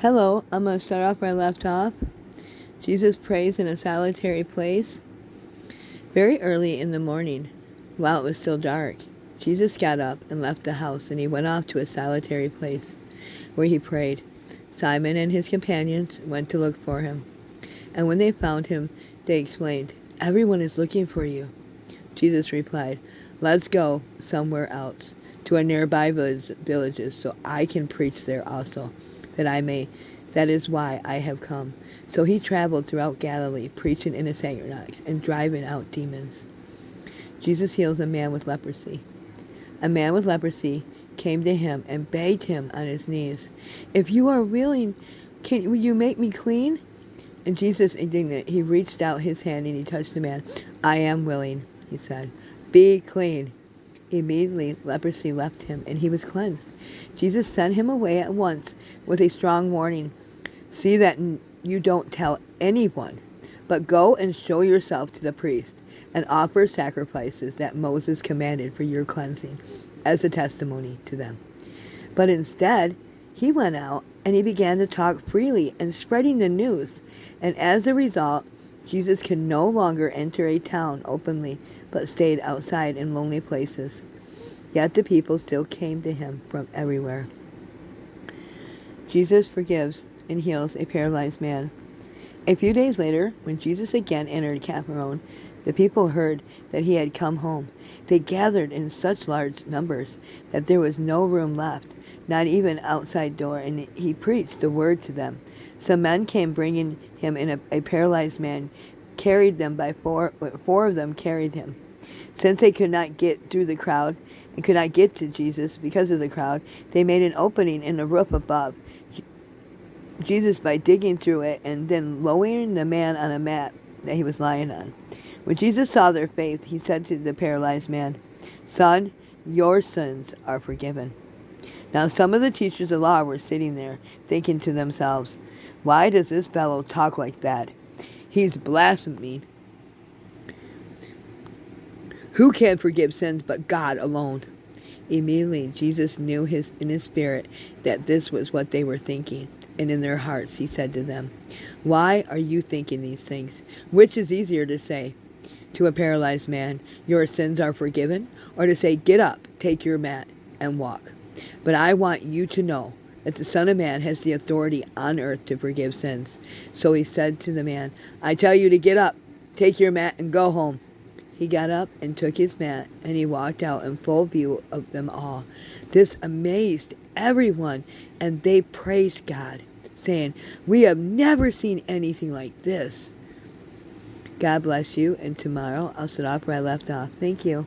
Hello, I'm going to start off where I left off. Jesus prays in a solitary place. Very early in the morning, while it was still dark, Jesus got up and left the house, and he went off to a solitary place where he prayed. Simon and his companions went to look for him, and when they found him, they explained, "Everyone is looking for you." Jesus replied, "Let's go somewhere else, to a nearby villages, so I can preach there also, that is why I have come." So he traveled throughout Galilee, preaching in the synagogues and driving out demons. Jesus heals a man with leprosy. A man with leprosy came to him and begged him on his knees, "If you are willing, will you make me clean?" And Jesus, indignant, he reached out his hand and he touched the man. "I am willing," he said. "Be clean." Immediately leprosy left him, and he was cleansed. Jesus sent him away at once with a strong warning. "See that you don't tell anyone, but go and show yourself to the priest and offer sacrifices that Moses commanded for your cleansing as a testimony to them." But instead, he went out and he began to talk freely and spreading the news. And as a result, Jesus could no longer enter a town openly, but stayed outside in lonely places. Yet the people still came to him from everywhere. Jesus forgives and heals a paralyzed man. A few days later, when Jesus again entered Capernaum, the people heard that he had come home. They gathered in such large numbers that there was no room left, not even outside door, and he preached the word to them. Some men came bringing him in a paralyzed man, carried them by four of them carried him. Since they could not get through the crowd and could not get to Jesus because of the crowd, they made an opening in the roof above Jesus by digging through it and then lowering the man on a mat that he was lying on. When Jesus saw their faith, he said to the paralyzed man, "Son, your sins are forgiven." Now some of the teachers of the law were sitting there, thinking to themselves, "Why does this fellow talk like that? He's blaspheming. Who can forgive sins but God alone?" Immediately Jesus knew in his spirit that this was what they were thinking. And in their hearts he said to them, "Why are you thinking these things? Which is easier to say to a paralyzed man, 'Your sins are forgiven,' or to say, 'Get up, take your mat, and walk'? But I want you to know that the Son of Man has the authority on earth to forgive sins." So he said to the man, "I tell you to get up, take your mat, and go home." He got up and took his mat, and he walked out in full view of them all. This amazed everyone, and they praised God, saying, "We have never seen anything like this." God bless you, and tomorrow I'll start off where I left off. Thank you.